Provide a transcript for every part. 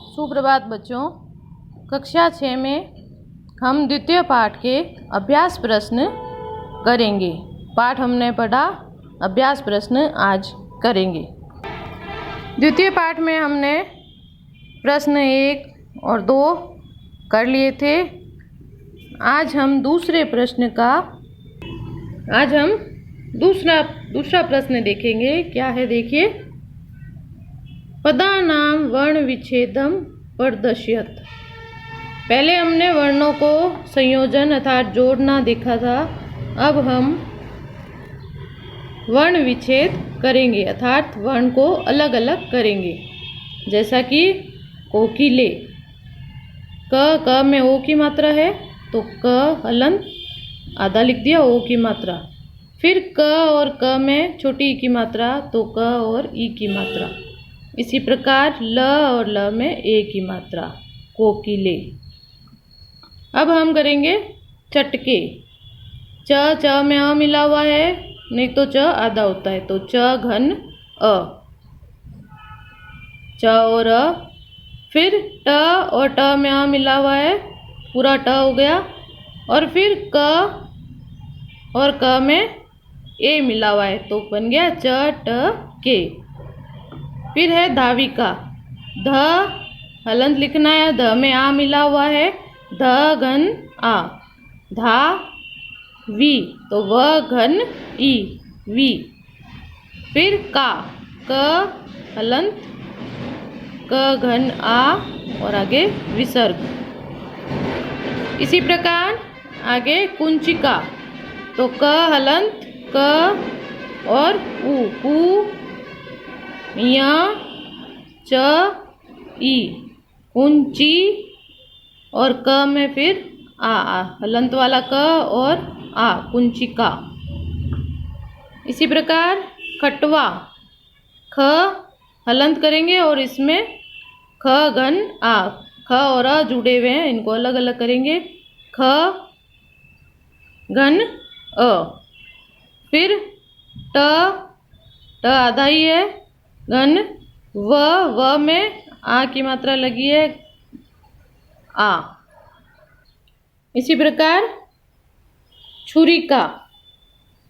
सुप्रभात बच्चों। कक्षा 6 में हम द्वितीय पाठ के अभ्यास प्रश्न करेंगे। पाठ हमने पढ़ा, अभ्यास प्रश्न आज करेंगे। द्वितीय पाठ में हमने प्रश्न 1 और 2 कर लिए थे। आज हम दूसरा प्रश्न देखेंगे। क्या है देखिए। पदानां वर्ण विच्छेदम प्रदर्शयत। पहले हमने वर्णों को संयोजन अर्थात जोड़ना देखा था। अब हम वर्ण विच्छेद करेंगे अर्थात वर्ण को अलग अलग करेंगे। जैसा कि कोकिले, क में ओ की मात्रा है तो क हलंत आधा लिख दिया, ओ की मात्रा। फिर क और क में छोटी ई की मात्रा तो क और ई की मात्रा। इसी प्रकार ल और ल में ए की मात्रा, कोकिले। अब हम करेंगे चटके। च में अ मिला हुआ है, नहीं तो च आधा होता है तो च घन अ, च और अ। फिर ट और ट में अ मिला हुआ है, पूरा ट हो गया। और फिर क और क में ए मिला हुआ है तो बन गया च ट के। फिर है धाविका। ध हलंत लिखना है, ध में आ मिला हुआ है, ध घन आ। धा वी तो व घन ई, वी। फिर का, क हलंत क घन आ और आगे विसर्ग। इसी प्रकार आगे कुंचिका तो क हलंत क और उ, पू य च ई, कुंची। और क में फिर आ हलंत वाला क और आ, कुंचिका। इसी प्रकार खटवा। ख हलंत करेंगे और इसमें ख घन आ, ख और अ जुड़े हुए हैं, इनको अलग अलग करेंगे। ख घन अ। फिर ट आधा ही है, घन व में आ की मात्रा लगी है, आ। इसी प्रकार छुरिका।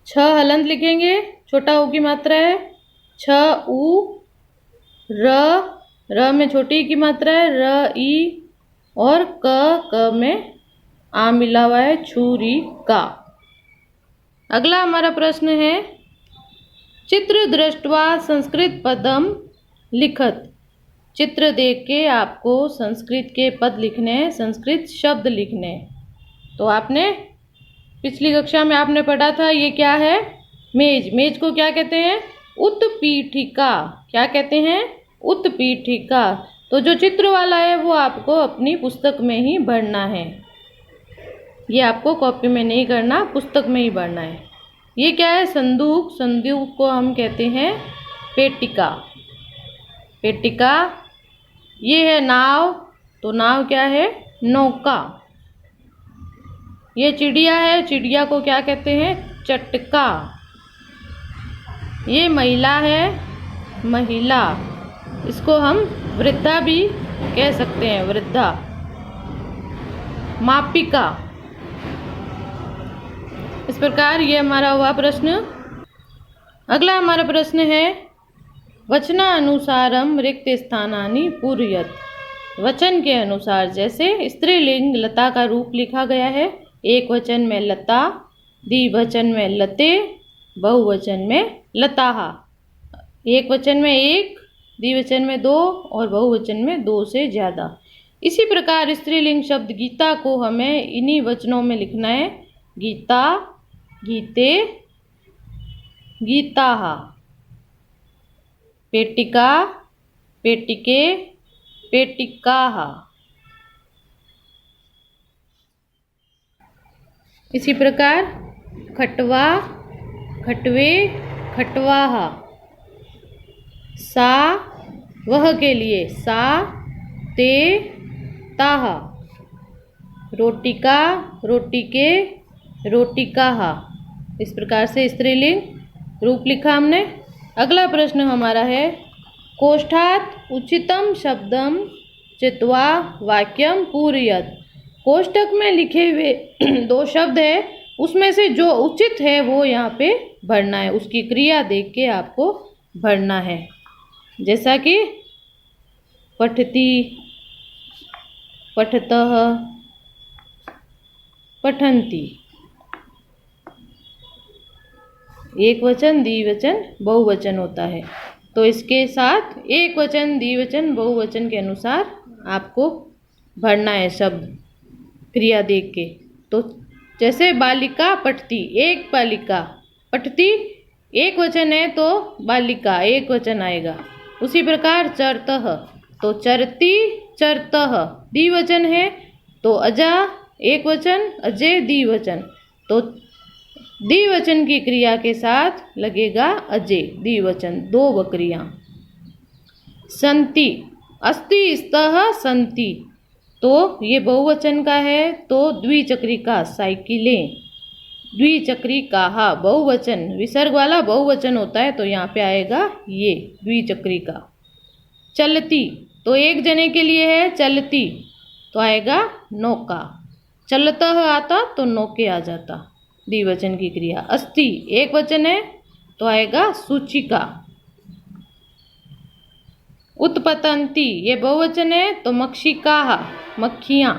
छ हलंत लिखेंगे, छोटा ऊ की मात्रा है, छ ऊ। र में छोटी ई की मात्रा है, र ई। और क में आ मिला हुआ है, छुरिका। अगला हमारा प्रश्न है चित्र दृष्ट्वा संस्कृत पदम लिखत। चित्र देख के आपको संस्कृत के पद लिखने हैं, संस्कृत शब्द लिखने हैं। तो आपने पिछली कक्षा में आपने पढ़ा था, ये क्या है, मेज। मेज को क्या कहते हैं, उत्पीठिका। क्या कहते हैं, उत्पीठिका। तो जो चित्र वाला है वो आपको अपनी पुस्तक में ही भरना है, ये आपको कॉपी में नहीं करना, पुस्तक में ही भरना है। ये क्या है, संदूक। संदूक को हम कहते हैं पेटिका। पेटिका। ये है नाव, तो नाव क्या है, नौका। ये चिड़िया है, चिड़िया को क्या कहते हैं, चटका। ये महिला है, महिला। इसको हम वृद्धा भी कह सकते हैं, वृद्धा। मापिका। इस प्रकार ये हमारा हुआ प्रश्न। अगला हमारा प्रश्न है वचनानुसारम रिक्त स्थानानि पूरयत। वचन के अनुसार, जैसे स्त्रीलिंग लता का रूप लिखा गया है, एक वचन में लता, द्विवचन में लते, बहुवचन में लताहा। एक वचन में एक, द्विवचन में दो और बहुवचन में दो से ज़्यादा। इसी प्रकार स्त्रीलिंग शब्द गीता को हमें इन्हीं वचनों में लिखना है, गीता, गीते, गीताहा। पेटिका, पेटिके, पेटिकाहा। इसी प्रकार खटवा, खटवे, खटवाहा। सा वह के लिए सा, ते, ताहा। रोटिका, रोटिके, रोटिकाहा। इस प्रकार से स्त्रीलिंग रूप लिखा हमने। अगला प्रश्न हमारा है कोष्ठात उचितम शब्दम चित्वा वाक्यम पूरयत। कोष्टक में लिखे हुए 2 शब्द है, उसमें से जो उचित है वो यहाँ पे भरना है, उसकी क्रिया देख के आपको भरना है। जैसा कि पठती, पठतः, पठन्ति। एक वचन, द्विवचन, बहुवचन होता है, तो इसके साथ एक वचन, द्विवचन, बहुवचन के अनुसार आपको भरना है शब्द क्रिया देख के। तो जैसे बालिका पठती, एक बालिका, पठती एक वचन है तो बालिका एक वचन आएगा। उसी प्रकार चरतः, तो चरती चरतः द्विवचन है तो अजा एक वचन, अजय द्विवचन, तो द्विवचन की क्रिया के साथ लगेगा अजय द्विवचन, 2 बकरियां। संति, अस्ति स्तः संति, तो ये बहुवचन का है तो द्विचक्रिका साइकिलें, द्विचक्रिकाः बहुवचन, विसर्ग वाला बहुवचन होता है तो यहाँ पे आएगा ये द्विचक्रिका। चलती, तो एक जने के लिए है चलती, तो आएगा नौका। चलतः आता तो नौके आ जाता, द्विवचन की क्रिया। अस्ति एक वचन है तो आएगा सूचिका। उत्पतंती ये बहुवचन है तो मक्षिकाः मक्खियाँ।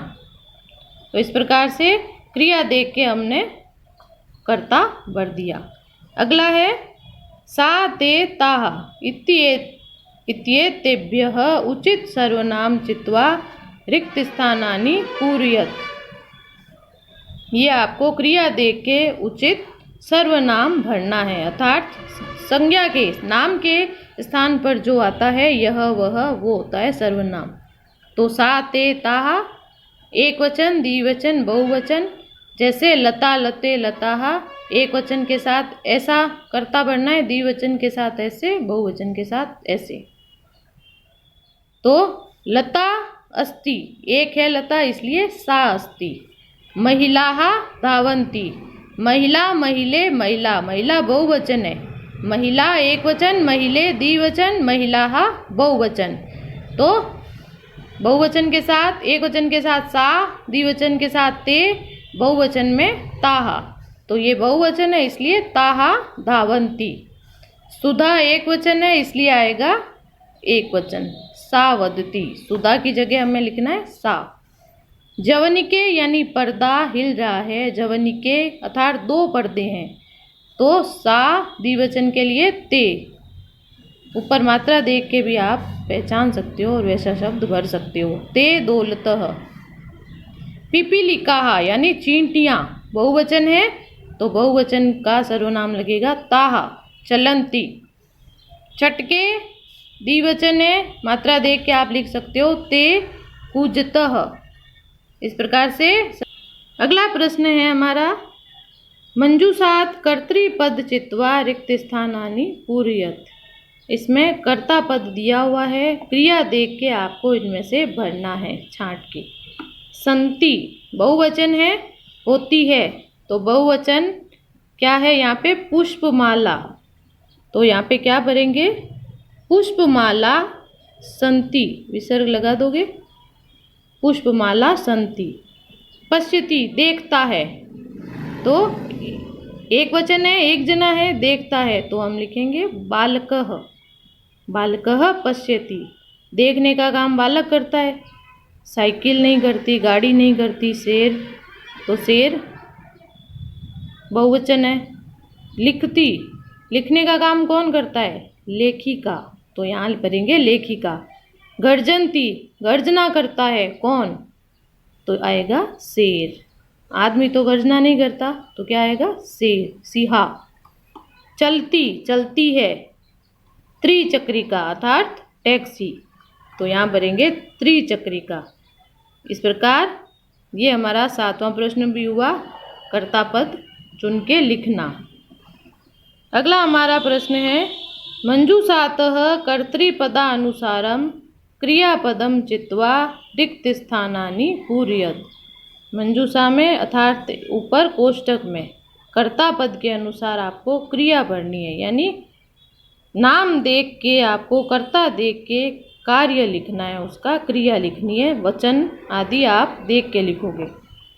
तो इस प्रकार से क्रिया देख के हमने कर्ता भर दिया। अगला है सा ते ताः इत्येतेभ्यः उचित सर्वनाम चित्वा रिक्त स्थानानि पूरयत। ये आपको क्रिया देख के उचित सर्वनाम भरना है, अर्थात संज्ञा के नाम के स्थान पर जो आता है यह वह वो होता है सर्वनाम। तो सा ते ताः एक वचन, द्विवचन, बहुवचन, जैसे लता लते लताः एक वचन के साथ ऐसा कर्ता भरना है, द्विवचन के साथ ऐसे, बहुवचन के साथ ऐसे। तो लता अस्ति एक है लता इसलिए सा अस्ति। महिलाः धावन्ति, महिला महिले महिला, महिला बहुवचन है, महिला एक वचन, महिले द्विवचन, महिलाः बहुवचन। तो बहुवचन के साथ, एक वचन के साथ सा, द्विवचन के साथ ते, बहुवचन में ताः, तो ये बहुवचन है इसलिए ताः धावन्ति। सुधा एक वचन है इसलिए आएगा एक वचन, सा वदति, सुधा की जगह हमें लिखना है सा। जवनिके यानी पर्दा हिल रहा है, जवनिके अर्थात 2 पर्दे हैं, तो सा द्विवचन के लिए ते। ऊपर मात्रा देख के भी आप पहचान सकते हो और वैसा शब्द भर सकते हो। ते दौलतः। पिपीलिकाः यानी चींटियाँ बहुवचन है तो बहुवचन का सर्वनाम लगेगा ताः। चलंती, चटके द्विवचन है, मात्रा देख के आप लिख सकते हो ते कूजतः। इस प्रकार से अगला प्रश्न है हमारा मंजूषात् कर्तृपद चित्वा रिक्त स्थानानि पूरयत। इसमें कर्ता पद दिया हुआ है, क्रिया देख के आपको इनमें से भरना है छांट के। संति बहुवचन है, होती है, तो बहुवचन क्या है यहाँ पे पुष्पमाला, तो यहाँ पे क्या भरेंगे पुष्पमाला संति, विसर्ग लगा दोगे, पुष्पमाला संति। पश्यति देखता है, तो एक वचन है, एक जना है, देखता है, तो हम लिखेंगे बालकः, बालकः पश्यति। देखने का काम बालक करता है, साइकिल नहीं करती, गाड़ी नहीं करती, शेर, तो शेर बहुवचन है। लिखती, लिखने का काम कौन करता है, लेखिका, तो यहाँ भरेंगे लेखिका। गर्जनती गर्जना करता है कौन, तो आएगा शेर। आदमी तो गर्जना नहीं करता तो क्या आएगा शेर, सिंहा। चलती चलती है, त्रिचक्रिका अर्थात टैक्सी, तो यहाँ भरेंगे त्रिचक्रिका। इस प्रकार ये हमारा 7वां प्रश्न भी हुआ, कर्ता पद चुन के लिखना। अगला हमारा प्रश्न है मंजूषातः कर्तृपदानुसारम क्रियापदम चित्वा रिक्त स्थानानि पूरयत। मंजूषा में अर्थात ऊपर कोष्टक में कर्ता पद के अनुसार आपको क्रिया भरनी है, यानी नाम देख के आपको कर्ता देख के कार्य लिखना है, उसका क्रिया लिखनी है, वचन आदि आप देख के लिखोगे।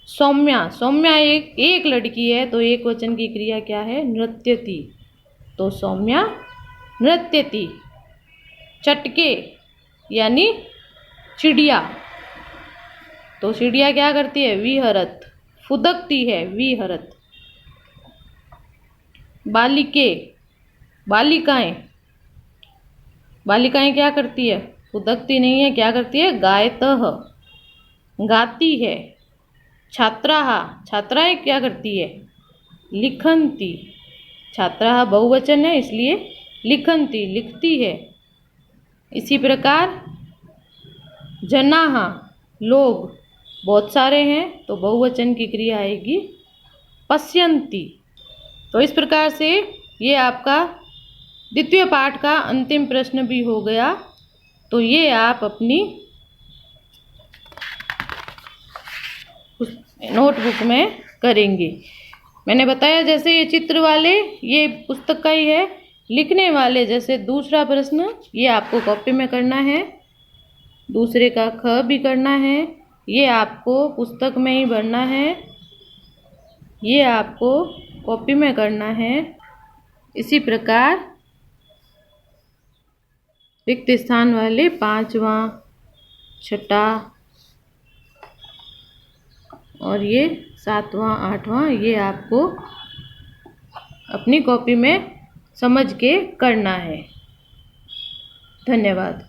सौम्या, सौम्या एक लड़की है, तो एक वचन की क्रिया क्या है? नृत्यति, तो सौम्या नृत्यति। चटके यानी चिड़िया, तो चिड़िया क्या करती है? विहरत, फुदकती है, विहरत। बालिके, बालिकाएं, बालिकाएं क्या करती है? फुदकती नहीं है, क्या करती है? गायतः, गाती है। छात्राः, छात्राएं क्या करती है? लिखन्ति, छात्राः बहुवचन है इसलिए लिखन्ति, लिखती है। इसी प्रकार जनाः, लोग बहुत सारे हैं, तो बहुवचन की क्रिया आएगी पश्यन्ति। तो इस प्रकार से ये आपका द्वितीय पाठ का अंतिम प्रश्न भी हो गया। तो ये आप अपनी नोटबुक में करेंगे। मैंने बताया जैसे ये चित्र वाले ये पुस्तक का ही है, लिखने वाले जैसे दूसरा प्रश्न ये आपको कॉपी में करना है, दूसरे का ख भी करना है, ये आपको पुस्तक में ही भरना है, ये आपको कॉपी में करना है। इसी प्रकार रिक्त स्थान वाले 5वां, 6ठा और ये 7वां, 8वां ये आपको अपनी कॉपी में समझ के करना है। धन्यवाद।